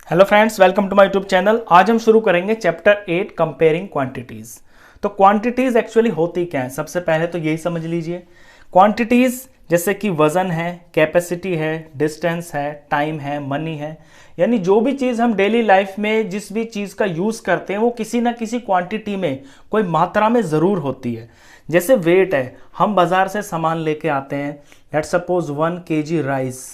Hello friends, welcome to my YouTube channel. आज हम शुरू करेंगे चैप्टर 8 कंपेयरिंग क्वांटिटीज। तो क्वांटिटीज एक्चुअली होती क्या है, सबसे पहले तो यही समझ लीजिए। क्वांटिटीज जैसे कि वजन है, कैपेसिटी है, डिस्टेंस है, टाइम है, मनी है, यानी जो भी चीज़ हम डेली लाइफ में जिस भी चीज़ का यूज़ करते हैं वो किसी ना किसी क्वांटिटी में, कोई मात्रा में ज़रूर होती है। जैसे वेट है, हम बाज़ार से सामान लेके आते हैं, लेट्स सपोज 1 kg राइस।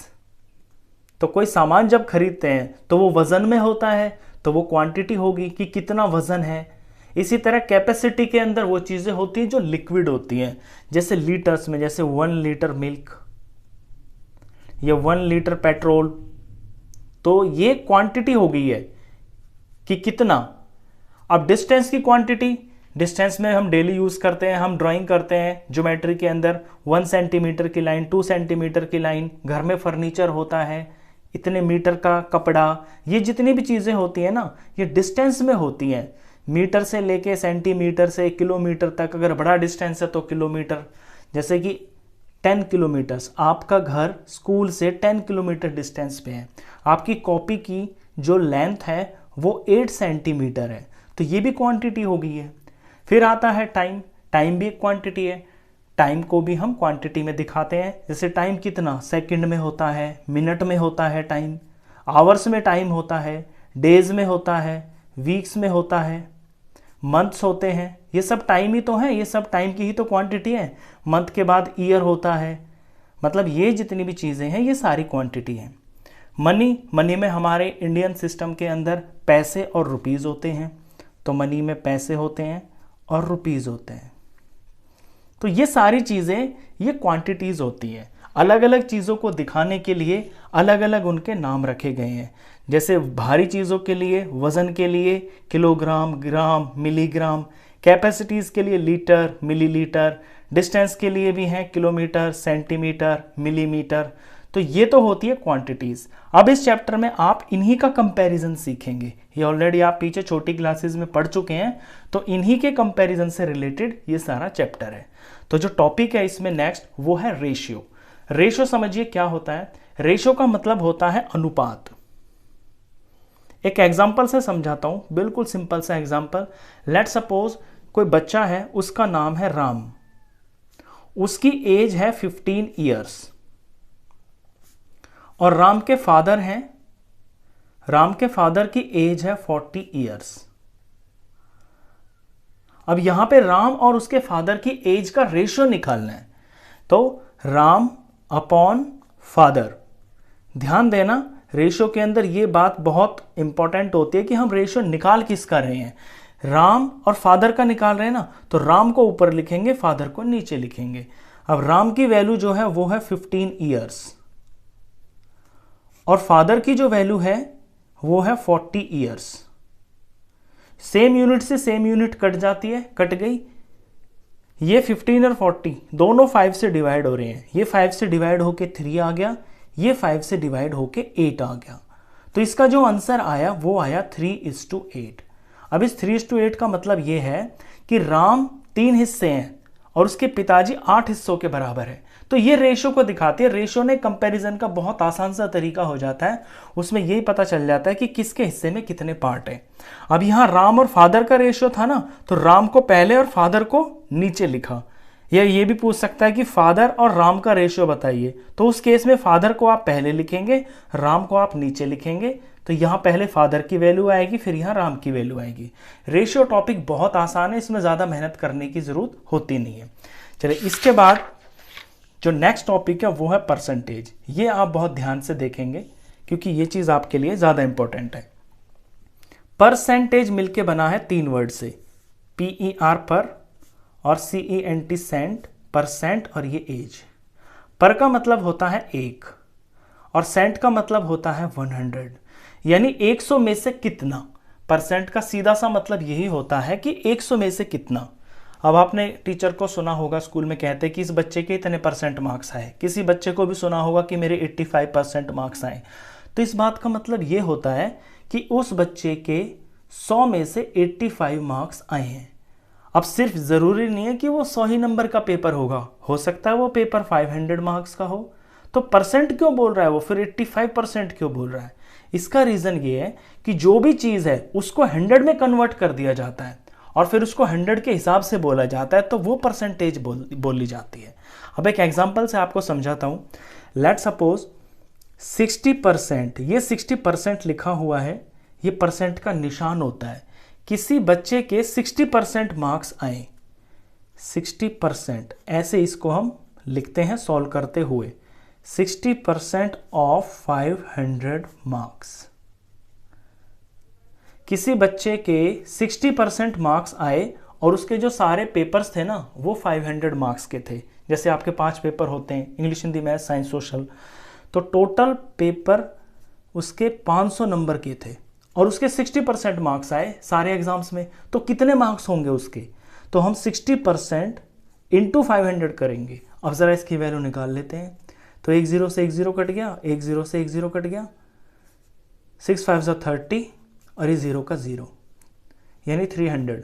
तो कोई सामान जब खरीदते हैं तो वो वजन में होता है, तो वो क्वांटिटी होगी कि कितना वजन है। इसी तरह कैपेसिटी के अंदर वो चीज़ें होती हैं जो लिक्विड होती हैं, जैसे लीटर्स में, जैसे 1 लीटर मिल्क या 1 लीटर पेट्रोल। तो ये क्वांटिटी हो गई है कि कितना। अब डिस्टेंस की क्वांटिटी, डिस्टेंस में हम डेली यूज़ करते हैं, हम ड्राइंग करते हैं ज्योमेट्री के अंदर 1 सेंटीमीटर की लाइन, 2 सेंटीमीटर की लाइन, घर में फर्नीचर होता है, इतने मीटर का कपड़ा, ये जितनी भी चीज़ें होती हैं ना, ये डिस्टेंस में होती हैं। मीटर से लेके सेंटीमीटर से किलोमीटर तक, अगर बड़ा डिस्टेंस है तो किलोमीटर। जैसे कि 10 किलोमीटर्स, आपका घर स्कूल से 10 किलोमीटर डिस्टेंस पे है, आपकी कॉपी की जो लेंथ है वो 8 सेंटीमीटर है, तो ये भी क्वांटिटी हो गई है। फिर आता है टाइम, टाइम भी एक क्वांटिटी है। टाइम को भी हम क्वांटिटी में दिखाते हैं, जैसे टाइम कितना सेकंड में होता है, मिनट में होता है टाइम, आवर्स में टाइम होता है, डेज में होता है, वीक्स में होता है, मंथ्स होते हैं। ये सब टाइम ही तो है, ये सब टाइम की ही तो क्वांटिटी है। मंथ के बाद ईयर होता है। मतलब ये जितनी भी चीज़ें हैं ये सारी क्वांटिटी हैं। मनी, मनी में हमारे इंडियन सिस्टम के अंदर पैसे और रुपीज़ होते हैं, तो मनी में पैसे होते हैं और रुपीज़ होते हैं। तो ये सारी चीज़ें ये क्वांटिटीज़ होती हैं। अलग अलग चीज़ों को दिखाने के लिए अलग अलग उनके नाम रखे गए हैं। जैसे भारी चीज़ों के लिए, वज़न के लिए किलोग्राम, ग्राम, मिलीग्राम, कैपेसिटीज़ के लिए लीटर, मिलीलीटर, डिस्टेंस के लिए भी हैं किलोमीटर, सेंटीमीटर, मिलीमीटर। तो ये तो होती है क्वांटिटीज़। अब इस चैप्टर में आप इन्हीं का कंपैरिजन सीखेंगे। ये ऑलरेडी आप पीछे छोटी क्लासेस में पढ़ चुके हैं, तो इन्हीं के कंपैरिजन से रिलेटेड ये सारा चैप्टर है। तो जो टॉपिक है इसमें नेक्स्ट वो है रेशियो। रेशियो समझिए क्या होता है। रेशियो का मतलब होता है अनुपात। एक एग्जांपल से समझाता हूं, बिल्कुल सिंपल सा एग्जांपल। लेट्स सपोज कोई बच्चा है, उसका नाम है राम, उसकी एज है 15 ईयर्स, और राम के फादर हैं, राम के फादर की एज है 40 ईयर्स। अब यहां पे राम और उसके फादर की एज का रेशियो निकालना है, तो राम अपॉन फादर। ध्यान देना, रेशियो के अंदर ये बात बहुत इंपॉर्टेंट होती है कि हम रेशियो निकाल किसका रहे हैं। राम और फादर का निकाल रहे हैं ना, तो राम को ऊपर लिखेंगे, फादर को नीचे लिखेंगे। अब राम की वैल्यू जो है वो है 15 ईयर्स, और फादर की जो वैल्यू है वो है 40 ईयर्स। सेम यूनिट से सेम यूनिट कट जाती है, कट गई। ये 15 और 40 दोनों 5 से डिवाइड हो रहे हैं। ये 5 से डिवाइड होके 3 आ गया, ये 5 से डिवाइड होके 8 आ गया। तो इसका जो आंसर आया वो आया 3:8। अब इस 3:8 का मतलब ये है कि राम 3 हिस्से हैं और उसके पिताजी 8 हिस्सों के बराबर है। तो ये रेशियो को दिखाती है। रेशियो ने कंपैरिजन का बहुत आसान सा तरीका हो जाता है, उसमें यही पता चल जाता है कि किसके हिस्से में कितने पार्ट हैं। अब यहाँ राम और फादर का रेशियो था ना, तो राम को पहले और फादर को नीचे लिखा। या ये भी पूछ सकता है कि फादर और राम का रेशियो बताइए, तो उस केस में फादर को आप पहले लिखेंगे, राम को आप नीचे लिखेंगे। तो यहाँ पहले फादर की वैल्यू आएगी, फिर यहाँ राम की वैल्यू आएगी। रेशियो टॉपिक बहुत आसान है, इसमें ज़्यादा मेहनत करने की ज़रूरत होती नहीं है। चलिए, इसके बाद जो नेक्स्ट टॉपिक है वो है परसेंटेज। ये आप बहुत ध्यान से देखेंगे क्योंकि ये चीज़ आपके लिए ज़्यादा इंपॉर्टेंट है। परसेंटेज मिलके बना है 3 वर्ड से, PER पर और CENT सेंट, परसेंट, और ये एज। पर का मतलब होता है 1 और सेंट का मतलब होता है 100, यानी 100 में से कितना। परसेंट का सीधा सा मतलब यही होता है कि 100 में से कितना। अब आपने टीचर को सुना होगा स्कूल में कहते कि इस बच्चे के इतने % मार्क्स आए, किसी बच्चे को भी सुना होगा कि मेरे 85% मार्क्स आए। तो इस बात का मतलब ये होता है कि उस बच्चे के 100 में से 85 मार्क्स आए हैं। अब सिर्फ ज़रूरी नहीं है कि वो 100 ही नंबर का पेपर होगा, हो सकता है वो पेपर 500 मार्क्स का हो। तो परसेंट क्यों बोल रहा है वो, फिर 85% क्यों बोल रहा है? इसका रीजन ये है कि जो भी चीज है उसको 100 में कन्वर्ट कर दिया जाता है और फिर उसको 100 के हिसाब से बोला जाता है, तो वो परसेंटेज बोली जाती है। अब एक एग्जांपल से आपको समझाता हूं। लेट सपोज 60%, ये 60% लिखा हुआ है, ये परसेंट का निशान होता है। किसी बच्चे के 60% मार्क्स आए, 60%, ऐसे इसको हम लिखते हैं सॉल्व करते हुए, 60% ऑफ 500 मार्क्स। किसी बच्चे के 60% मार्क्स आए और उसके जो सारे पेपर्स थे ना वो 500 मार्क्स के थे। जैसे आपके 5 पेपर होते हैं, English, Hindi, math, science, social, तो टोटल पेपर उसके 500 नंबर के थे और उसके 60% मार्क्स आए सारे एग्जाम्स में, तो कितने मार्क्स होंगे उसके? तो हम 60% इंटू 500 करेंगे। अब ज़रा इसकी वैल्यू निकाल लेते हैं। तो एक 0 से एक 0 कट गया, एक 0 से एक 0 कट गया, 6 5 जा 30 और ये 0 का 0, यानी 300।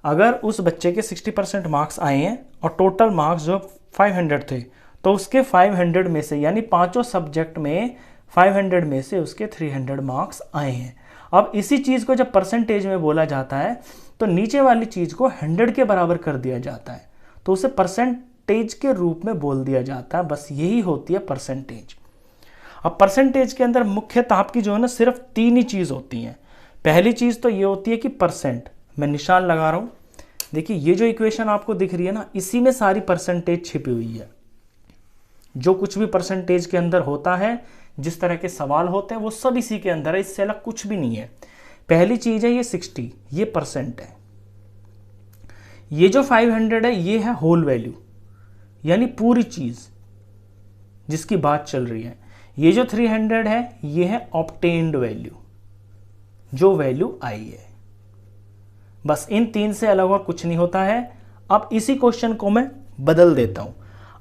अगर उस बच्चे के 60% मार्क्स आए हैं और टोटल मार्क्स जो 500 थे, तो उसके 500 में से, यानी पांचों सब्जेक्ट में 500 में से उसके 300 मार्क्स आए हैं। अब इसी चीज़ को जब परसेंटेज में बोला जाता है तो नीचे वाली चीज़ को 100 के बराबर कर दिया जाता है, तो उसे परसेंटेज के रूप में बोल दिया जाता है। बस यही होती है परसेंटेज। अब परसेंटेज के अंदर मुख्यतः आपकी जो है ना सिर्फ 3 ही चीज़ होती हैं। पहली चीज़ तो ये होती है कि परसेंट, मैं निशान लगा रहा हूँ, देखिए ये जो इक्वेशन आपको दिख रही है ना, इसी में सारी परसेंटेज छिपी हुई है। जो कुछ भी परसेंटेज के अंदर होता है, जिस तरह के सवाल होते हैं, वो सब इसी के अंदर है, इससे अलग कुछ भी नहीं है। पहली चीज है ये 60, ये परसेंट है। ये जो 500 है ये है होल वैल्यू, यानी पूरी चीज जिसकी बात चल रही है। ये जो 300 है ये है ऑब्टेन्ड वैल्यू, जो वैल्यू आई है। बस इन 3 से अलग और कुछ नहीं होता है। अब इसी क्वेश्चन को मैं बदल देता हूं।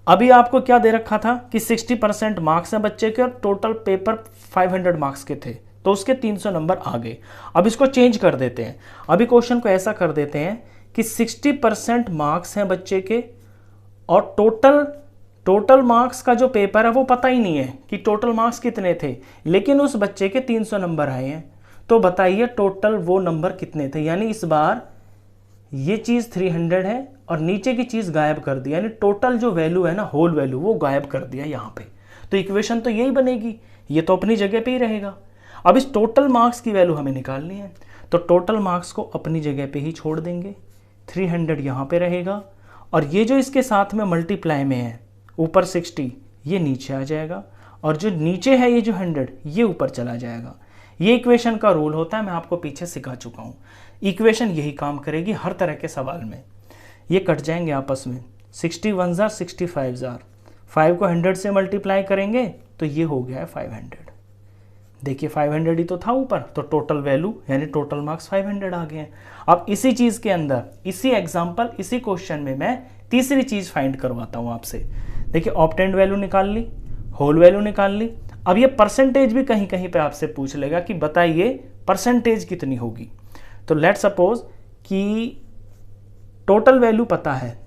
अभी आपको क्या दे रखा था कि 60% मार्क्स हैं बच्चे के और टोटल पेपर 500 मार्क्स के थे, तो उसके 300 नंबर आ गए। अब इसको चेंज कर देते हैं। अभी क्वेश्चन को ऐसा कर देते हैं कि 60% मार्क्स हैं बच्चे के और टोटल मार्क्स का जो पेपर है वो पता ही नहीं है कि टोटल मार्क्स कितने थे, लेकिन उस बच्चे के 300 नंबर आए हैं। तो बताइए टोटल वो नंबर कितने थे। यानी इस बार ये चीज़ 300 है और नीचे की चीज़ गायब कर दी, यानी टोटल जो वैल्यू है ना, होल वैल्यू, वो गायब कर दिया यहाँ पे। तो इक्वेशन तो यही बनेगी, ये तो अपनी जगह पे ही रहेगा। अब इस टोटल मार्क्स की वैल्यू हमें निकालनी है, तो टोटल मार्क्स को अपनी जगह पे ही छोड़ देंगे। 300 यहाँ पे रहेगा और ये जो इसके साथ में मल्टीप्लाई में है ऊपर 60, ये नीचे आ जाएगा और जो नीचे है ये जो 100, ये ऊपर चला जाएगा। ये इक्वेशन का रूल होता है, मैं आपको पीछे सिखा चुका हूँ। इक्वेशन यही काम करेगी हर तरह के सवाल में। ये कट जाएंगे आपस में, 61 जार 65 जार, 5 को 100 से मल्टीप्लाई करेंगे तो ये हो गया है 500। देखिए 500 ही तो था ऊपर, तो टोटल वैल्यू यानी टोटल मार्क्स 500 आ गए हैं। अब इसी चीज़ के अंदर, इसी एग्जाम्पल, इसी क्वेश्चन में मैं तीसरी चीज़ फाइंड करवाता हूँ आपसे। देखिए ऑब्टेन्ड वैल्यू निकाल ली, होल वैल्यू निकाल ली। अब ये परसेंटेज भी कहीं कहीं पे आपसे पूछ लेगा कि बताइए परसेंटेज कितनी होगी। तो लेट सपोज कि टोटल वैल्यू पता है,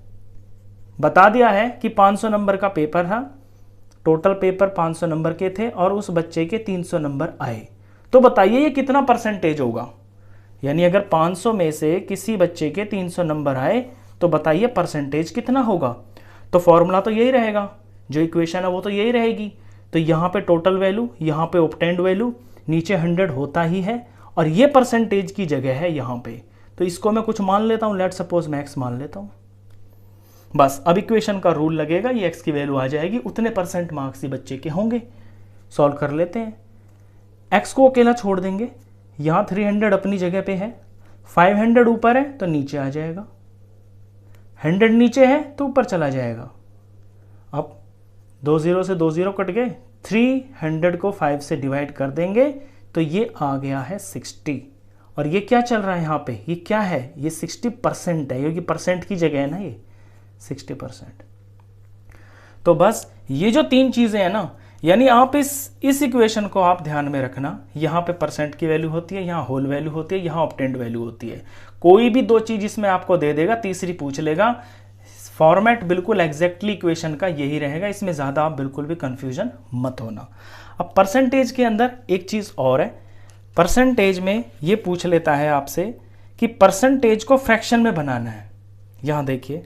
बता दिया है कि 500 नंबर का पेपर था, टोटल पेपर 500 नंबर के थे और उस बच्चे के 300 नंबर आए। तो बताइए ये कितना परसेंटेज होगा। यानी अगर 500 में से किसी बच्चे के 300 नंबर आए तो बताइए परसेंटेज कितना होगा। तो फॉर्मूला तो यही रहेगा, जो इक्वेशन है वो तो यही रहेगी। तो यहाँ पे टोटल वैल्यू, यहाँ पे ऑब्टेन्ड वैल्यू, नीचे 100 होता ही है और ये परसेंटेज की जगह है यहाँ पे। तो इसको मैं कुछ मान लेता हूँ, लेट सपोज मैं x मान लेता हूँ। बस अब इक्वेशन का रूल लगेगा, ये x की वैल्यू आ जाएगी, उतने परसेंट मार्क्स ही बच्चे के होंगे। सॉल्व कर लेते हैं। x को अकेला छोड़ देंगे, यहाँ 300 अपनी जगह पे है, 500 ऊपर है तो नीचे आ जाएगा, 100 नीचे है तो ऊपर चला जाएगा। अब 2 0 से 2 0 कट गए, 300 को 5 से डिवाइड कर देंगे तो ये आ गया है 60। और ये क्या चल रहा है यहाँ पे, ये क्या है, ये 60% है, क्योंकि परसेंट की जगह है ना ये 60%। तो बस ये जो 3 चीजें हैं ना, यानी आप इस इक्वेशन को आप ध्यान में रखना। यहाँ पे परसेंट की वैल्यू होती है, यहाँ होल वैल्यू होती है, यहाँ ऑब्टेन्ड वैल्यू होती है। कोई भी 2 चीज इसमें आपको दे देगा, तीसरी पूछ लेगा, फॉर्मेट बिल्कुल एग्जैक्टली इक्वेशन का यही रहेगा, इसमें ज़्यादा आप बिल्कुल भी कंफ्यूजन मत होना। अब परसेंटेज के अंदर एक चीज़ और है, परसेंटेज में ये पूछ लेता है आपसे कि परसेंटेज को फ्रैक्शन में बनाना है। यहाँ देखिए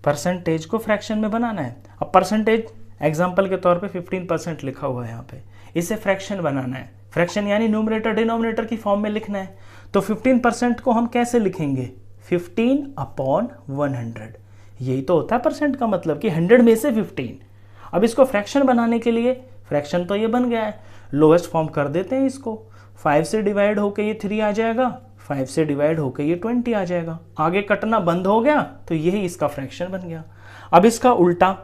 परसेंटेज को फ्रैक्शन में बनाना है। अब परसेंटेज एग्जाम्पल के तौर पे 15% लिखा हुआ है यहाँ पे, इसे फ्रैक्शन बनाना है। फ्रैक्शन यानी न्यूमरेटर डिनोमिनेटर की फॉर्म में लिखना है। तो 15% को हम कैसे लिखेंगे, 15/100। यही तो होता है परसेंट का मतलब कि 100 में से 15। अब इसको फ्रैक्शन बनाने के लिए, फ्रैक्शन तो ये बन गया है, लोएस्ट फॉर्म कर देते हैं इसको। 5 से डिवाइड होकर ये 3 आ जाएगा, 5 से डिवाइड होकर ये 20 आ जाएगा। आगे कटना बंद हो गया तो यही इसका फ्रैक्शन बन गया। अब इसका उल्टा,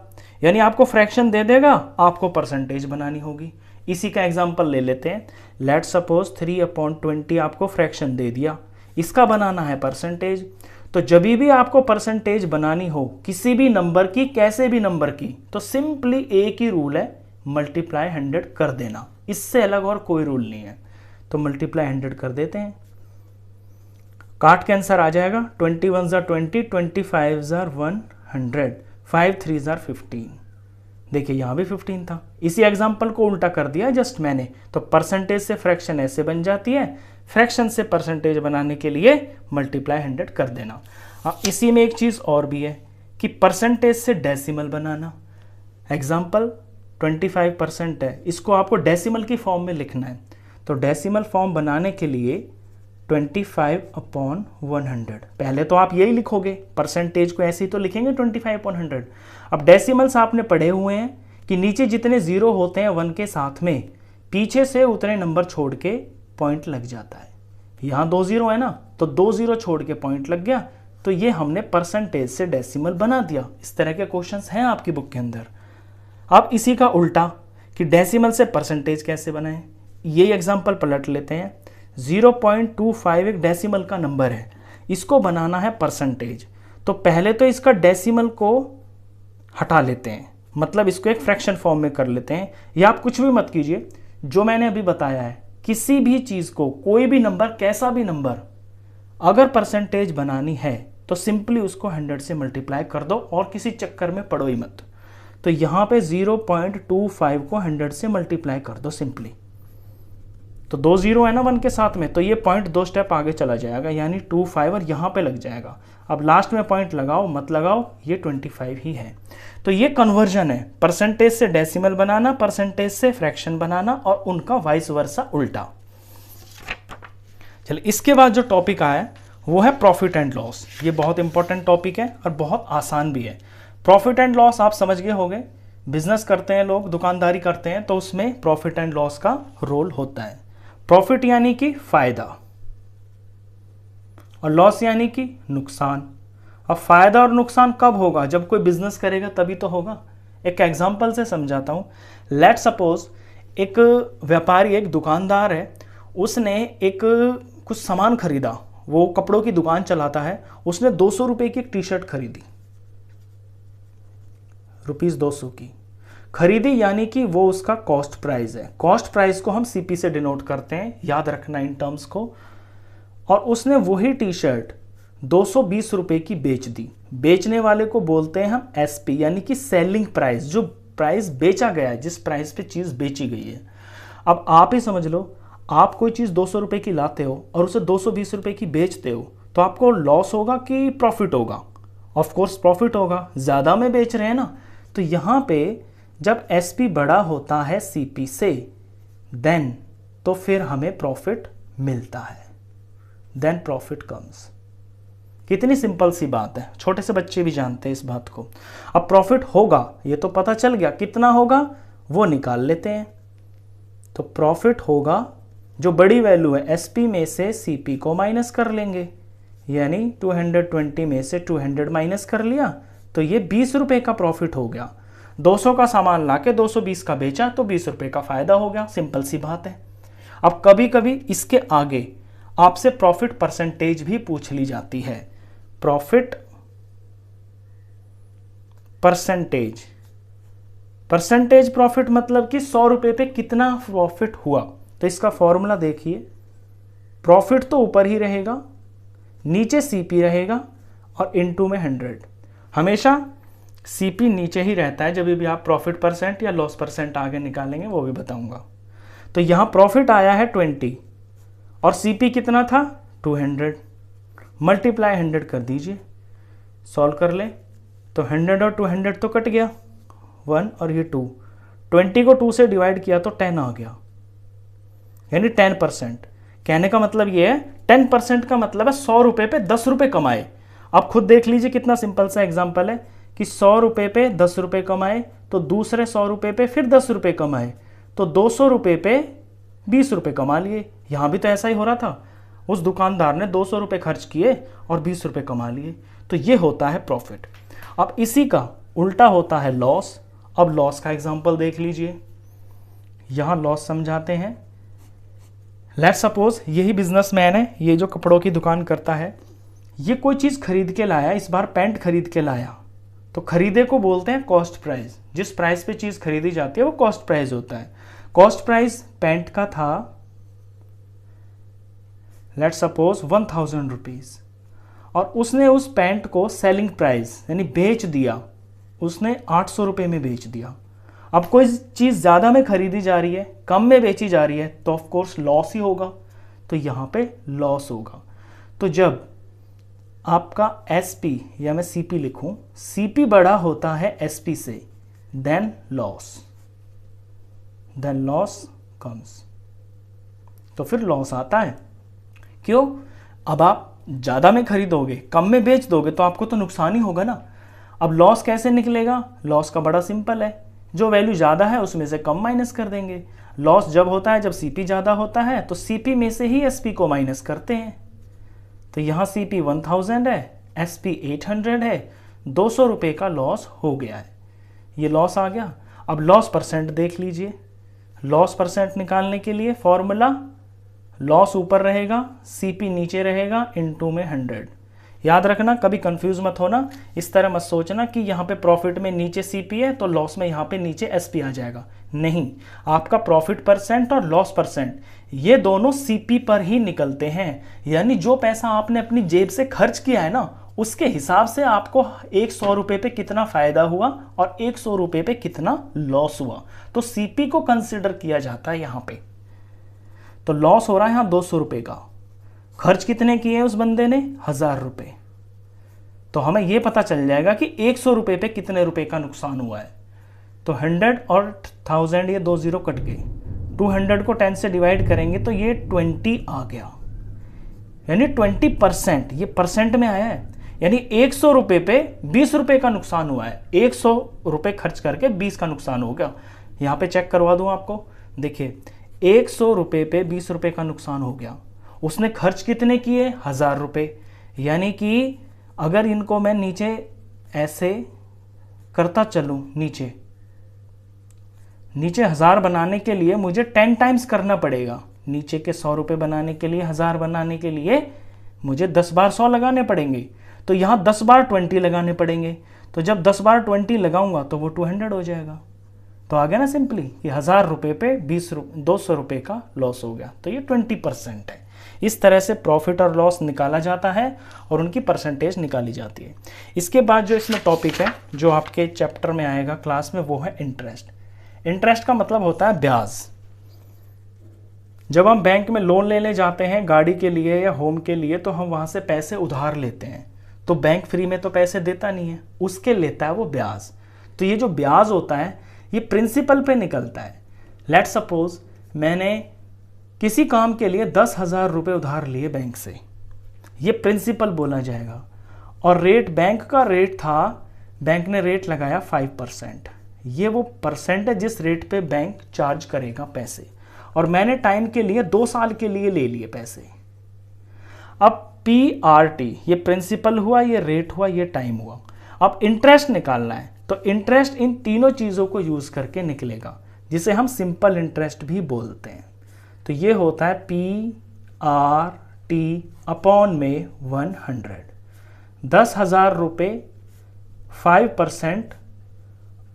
यानी आपको फ्रैक्शन दे देगा, आपको परसेंटेज बनानी होगी। इसी का एग्जांपल ले लेते हैं। लेट सपोज 3/20 आपको फ्रैक्शन दे दिया, इसका बनाना है परसेंटेज। तो जब भी आपको परसेंटेज बनानी हो किसी भी नंबर की, कैसे भी नंबर की, तो सिंपली एक ही रूल है, मल्टीप्लाई 100 कर देना। इससे अलग और कोई रूल नहीं है। तो मल्टीप्लाई 100 कर देते हैं, काट के आंसर आ जाएगा 21 * 20, 25 * 100, 5 3 * 15। देखिए यहाँ भी 15 था। इसी एग्जाम्पल को उल्टा कर दिया जस्ट मैंने। तो परसेंटेज से फ्रैक्शन ऐसे बन जाती है, फ्रैक्शन से परसेंटेज बनाने के लिए मल्टीप्लाई 100 कर देना। इसी में एक चीज़ और भी है कि परसेंटेज से डेसिमल बनाना। एग्जाम्पल 25% है, इसको आपको डेसिमल की फॉर्म में लिखना है। तो डेसिमल फॉर्म बनाने के लिए 25/100, पहले तो आप यही लिखोगे, परसेंटेज को ऐसे ही तो लिखेंगे 25/100। अब डेसिमल्स आपने पढ़े हुए हैं कि नीचे जितने जीरो होते हैं 1 के साथ में, पीछे से उतने नंबर छोड़ के पॉइंट लग जाता है। यहाँ 2 जीरो है ना, तो 2 जीरो छोड़ के पॉइंट लग गया। तो ये हमने परसेंटेज से डेसिमल बना दिया। इस तरह के क्वेश्चंस हैं आपकी बुक के अंदर। अब इसी का उल्टा कि डेसिमल से परसेंटेज कैसे बनाएं, ये एग्जाम्पल पलट लेते हैं। 0.25 एक डेसिमल का नंबर है, इसको बनाना है परसेंटेज। तो पहले तो इसका डेसिमल को हटा लेते हैं, मतलब इसको एक फ्रैक्शन फॉर्म में कर लेते हैं। या आप कुछ भी मत कीजिए, जो मैंने अभी बताया है, किसी भी चीज़ को, कोई भी नंबर, कैसा भी नंबर, अगर परसेंटेज बनानी है तो सिंपली उसको 100 से मल्टीप्लाई कर दो और किसी चक्कर में पड़ो ही मत। तो यहाँ पे 0.25 को 100 से मल्टीप्लाई कर दो सिंपली। तो 2 जीरो है ना 1 के साथ में, तो ये पॉइंट 2 स्टेप आगे चला जाएगा, यानी 25 और यहाँ पे लग जाएगा। अब लास्ट में पॉइंट लगाओ मत लगाओ, ये 25 ही है। तो ये कन्वर्जन है, परसेंटेज से डेसिमल बनाना, परसेंटेज से फ्रैक्शन बनाना, और उनका वाइस वर्सा उल्टा। चलिए इसके बाद जो टॉपिक आया वो है प्रॉफिट एंड लॉस। ये बहुत इंपॉर्टेंट टॉपिक है और बहुत आसान भी है। प्रॉफिट एंड लॉस आप समझ गए होंगे, बिजनेस करते हैं लोग, दुकानदारी करते हैं, तो उसमें प्रॉफिट एंड लॉस का रोल होता है। प्रॉफिट यानी कि फायदा और लॉस यानी कि नुकसान। अब फायदा और नुकसान कब होगा, जब कोई बिजनेस करेगा तभी तो होगा। एक एग्जांपल से समझाता हूं। लेट सपोज एक व्यापारी, एक दुकानदार है, उसने एक कुछ सामान खरीदा, वो कपड़ों की दुकान चलाता है, उसने 200 रुपए की एक टी शर्ट खरीदी, ₹200 की खरीदी, यानी कि वो उसका कॉस्ट प्राइस है। कॉस्ट प्राइस को हम सीपी से डिनोट करते हैं, याद रखना इन टर्म्स को। और उसने वही टी शर्ट 220 रुपए की बेच दी। बेचने वाले को बोलते हैं हम एसपी, यानी कि सेलिंग प्राइस, जो प्राइस बेचा गया है, जिस प्राइस पे चीज बेची गई है। अब आप ही समझ लो, आप कोई चीज 200 रुपए की लाते हो और उसे 220 रुपए की बेचते हो, तो आपको लॉस होगा कि प्रॉफिट होगा? ऑफ कोर्स प्रॉफिट होगा, ज्यादा में बेच रहे हैं ना। तो यहां पे जब एसपी बड़ा होता है सीपी से, देन तो फिर हमें प्रॉफिट मिलता है, देन प्रॉफिट कम्स। कितनी सिंपल सी बात है, छोटे से बच्चे भी जानते हैं इस बात को। अब प्रॉफिट होगा ये तो पता चल गया, कितना होगा वो निकाल लेते हैं। तो प्रॉफिट होगा, जो बड़ी वैल्यू है एसपी में से सीपी को माइनस कर लेंगे, यानी 220 में से 200 माइनस कर लिया, तो ये 20 रुपए का प्रॉफिट हो गया। 200 का सामान लाके 220 का बेचा तो 20 रुपए का फायदा हो गया, सिंपल सी बात है। अब कभी कभी इसके आगे आपसे प्रॉफिट परसेंटेज भी पूछ ली जाती है। प्रॉफिट परसेंटेज, परसेंटेज प्रॉफिट मतलब कि 100 रुपए पे कितना प्रॉफिट हुआ। तो इसका फॉर्मूला देखिए, प्रॉफिट तो ऊपर ही रहेगा, नीचे सीपी रहेगा और इनटू में 100। हमेशा सीपी नीचे ही रहता है जब भी आप प्रॉफिट परसेंट या लॉस परसेंट आगे निकालेंगे, वो भी बताऊंगा। तो यहाँ प्रॉफिट आया है 20 और सीपी कितना था 200, मल्टीप्लाई 100 कर दीजिए, सॉल्व कर ले तो 100 और 200 तो कट गया 1 और ये 2, 20 को 2 से डिवाइड किया तो 10 आ गया, यानी 10%। कहने का मतलब ये है 10% का मतलब है 100 रुपये पे 10 रुपये कमाए। अब खुद देख लीजिए कितना सिंपल सा एग्जांपल है कि 100 रुपये पे 10 रुपये कमाए तो दूसरे 100 रुपये पे फिर 10 रुपये कमाए तो 200 रुपये पे 20 रुपये कमा लिए। यहाँ भी तो ऐसा ही हो रहा था, उस दुकानदार ने 200 रुपये खर्च किए और 20 रुपये कमा लिए। तो ये होता है प्रॉफिट। अब इसी का उल्टा होता है लॉस। अब लॉस का एग्जांपल देख लीजिए, यहाँ लॉस समझाते हैं। लेट्स सपोज यही बिजनेसमैन है, ये जो कपड़ों की दुकान करता है, ये कोई चीज़ खरीद के लाया, इस बार पैंट खरीद के लाया, तो खरीदे को बोलते हैं कॉस्ट प्राइस। जिस प्राइस पे चीज़ खरीदी जाती है वो कॉस्ट प्राइस होता है। कॉस्ट प्राइस पैंट का था लेट्स सपोज 1000 रुपीज़ और उसने उस पैंट को सेलिंग प्राइस यानी बेच दिया, उसने 800 रुपये में बेच दिया। अब कोई चीज़ ज़्यादा में खरीदी जा रही है, कम में बेची जा रही है, तो ऑफ कोर्स लॉस ही होगा। तो यहाँ पे लॉस होगा। तो जब आपका SP या मैं CP लिखूं, CP बड़ा होता है SP से, देन लॉस कम्स, तो फिर लॉस आता है। क्यों? अब आप ज़्यादा में खरीदोगे, कम में बेच दोगे तो आपको तो नुकसान ही होगा ना। अब लॉस कैसे निकलेगा? लॉस का बड़ा सिंपल है, जो वैल्यू ज़्यादा है उसमें से कम माइनस कर देंगे। लॉस जब होता है जब CP ज़्यादा होता है, तो CP में से ही SP को माइनस करते हैं। तो यहाँ CP 1000 है, SP 800 है, 200 रुपये का लॉस हो गया है। ये लॉस आ गया। अब लॉस परसेंट देख लीजिए। लॉस परसेंट निकालने के लिए फॉर्मूला, लॉस ऊपर रहेगा, CP नीचे रहेगा, इनटू में 100। याद रखना, कभी कंफ्यूज मत होना, इस तरह मत सोचना कि यहाँ पे प्रॉफिट में नीचे CP है तो लॉस में यहाँ पे नीचे SP आ जाएगा। नहीं, आपका प्रॉफिट परसेंट और लॉस परसेंट ये दोनों CP पर ही निकलते हैं। यानी जो पैसा आपने अपनी जेब से खर्च किया है ना, उसके हिसाब से आपको 100 रुपये पे कितना फायदा हुआ और 100 रुपये पे कितना लॉस हुआ, तो CP को कंसिडर किया जाता है यहाँ पे। तो लॉस हो रहा है यहाँ 200 रुपये का, खर्च कितने किए उस बंदे ने? 1000 रुपये। तो हमें यह पता चल जाएगा कि 100 रुपये पे कितने रुपए का नुकसान हुआ है। तो 100 और 1000 ये 2 0 कट गए, 200 को 10 से डिवाइड करेंगे तो ये 20 आ गया, यानी 20%। ये परसेंट में आया है, यानी 100 रुपये पे 20 रुपये का नुकसान हुआ है। 100 रुपये खर्च करके 20 का नुकसान हो गया। यहाँ पे चेक करवा दूँ आपको, देखिए 100 रुपये पे 20 रुपये का नुकसान हो गया। उसने खर्च कितने किए? 1000 रुपये। यानी कि अगर इनको मैं नीचे ऐसे करता चलूँ, नीचे 1000 बनाने के लिए मुझे 10 टाइम्स करना पड़ेगा। नीचे के 100 रुपये बनाने के लिए, 1000 बनाने के लिए मुझे 10 बार 100 लगाने पड़ेंगे। तो यहाँ 10 बार 20 लगाने पड़ेंगे। तो जब 10 बार 20 लगाऊंगा तो वो 200 हो जाएगा। तो आ गया ना सिंपली कि 1000 रुपये पे 200 रुपये का लॉस हो गया। तो ये 20% है। इस तरह से प्रॉफिट और लॉस निकाला जाता है और उनकी परसेंटेज निकाली जाती है। इसके बाद जो इसमें टॉपिक है जो आपके चैप्टर में आएगा क्लास में, वो है इंटरेस्ट। इंटरेस्ट का मतलब होता है ब्याज। जब हम बैंक में लोन लेने जाते हैं गाड़ी के लिए या होम के लिए, तो हम वहाँ से पैसे उधार लेते हैं। तो बैंक फ्री में तो पैसे देता नहीं है, उसके लेता है वो ब्याज। तो ये जो ब्याज होता है ये प्रिंसिपल पे निकलता है। लेट्स सपोज मैंने किसी काम के लिए 10,000 रुपये उधार लिए बैंक से, ये प्रिंसिपल बोला जाएगा। और रेट बैंक का रेट था, बैंक ने रेट लगाया 5%। ये वो परसेंट है जिस रेट पे बैंक चार्ज करेगा पैसे। और मैंने टाइम के लिए 2 साल के लिए ले लिए पैसे। अब PRT ये प्रिंसिपल हुआ, ये रेट हुआ, ये टाइम हुआ। अब इंटरेस्ट निकालना है तो इंटरेस्ट इन तीनों चीज़ों को यूज करके निकलेगा, जिसे हम सिंपल इंटरेस्ट भी बोलते हैं। तो ये होता है PRT अपॉन में 100। 10,000 रुपये 5%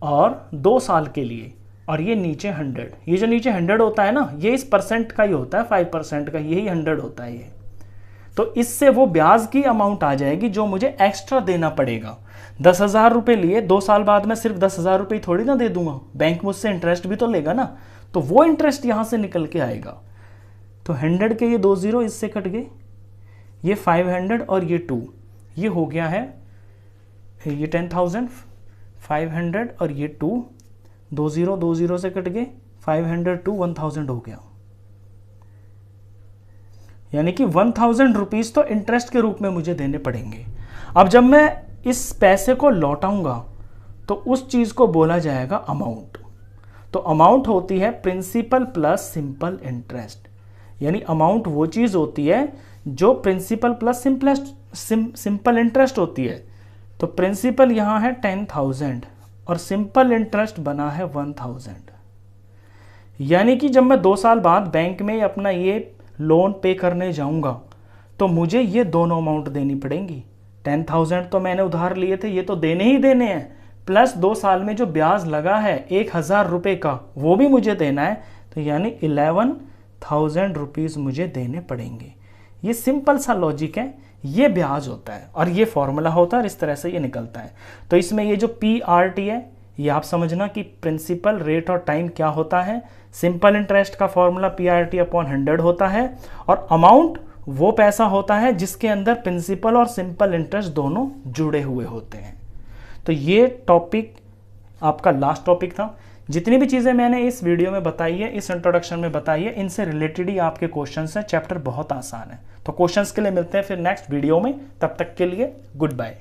और 2 साल के लिए, और ये नीचे 100। ये जो नीचे 100 होता है ना, ये इस परसेंट का ही होता है, 5% का, यही 100 होता है ये। तो इससे वो ब्याज की अमाउंट आ जाएगी जो मुझे एक्स्ट्रा देना पड़ेगा। 10,000 रुपये लिए 2 साल बाद मैं सिर्फ 10,000 रुपये थोड़ी ना दे दूंगा, बैंक मुझसे इंटरेस्ट भी तो लेगा ना, तो वो इंटरेस्ट यहां से निकल के आएगा। तो 100 के ये 2 0 इससे कट गए, ये 500 और ये 2, ये हो गया है ये 10,000, 500 और ये 2, 2 0 से कट गए, 500 2 1000 हो गया। यानी कि 1000 रुपीज तो इंटरेस्ट के रूप में मुझे देने पड़ेंगे। अब जब मैं इस पैसे को लौटाऊंगा तो उस चीज को बोला जाएगा अमाउंट। तो अमाउंट होती है प्रिंसिपल प्लस सिंपल इंटरेस्ट, यानी अमाउंट वो चीज होती है जो प्रिंसिपल प्लस सिंपल इंटरेस्ट होती है। तो प्रिंसिपल यहां है 10,000 और सिंपल इंटरेस्ट बना है 1000। यानी कि जब मैं 2 साल बाद बैंक में अपना ये लोन पे करने जाऊंगा तो मुझे ये दोनों अमाउंट देनी पड़ेंगी। 10,000 तो मैंने उधार लिए थे, ये तो देने ही देने हैं, प्लस 2 साल में जो ब्याज लगा है 1,000 रुपये का वो भी मुझे देना है। तो यानी 11,000 रुपीज मुझे देने पड़ेंगे। ये सिंपल सा लॉजिक है, ये ब्याज होता है और ये फॉर्मूला होता है और इस तरह से ये निकलता है। तो इसमें ये जो PRT है ये आप समझना कि प्रिंसिपल रेट और टाइम क्या होता है। सिंपल इंटरेस्ट का फॉर्मूला PRT अपॉन 100 होता है और अमाउंट वो पैसा होता है जिसके अंदर प्रिंसिपल और सिंपल इंटरेस्ट दोनों जुड़े हुए होते हैं। तो ये टॉपिक आपका लास्ट टॉपिक था। जितनी भी चीज़ें मैंने इस वीडियो में बताई है, इस इंट्रोडक्शन में बताई है, इनसे रिलेटेड ही आपके क्वेश्चंस हैं। चैप्टर बहुत आसान है। तो क्वेश्चंस के लिए मिलते हैं फिर नेक्स्ट वीडियो में, तब तक के लिए गुड बाय।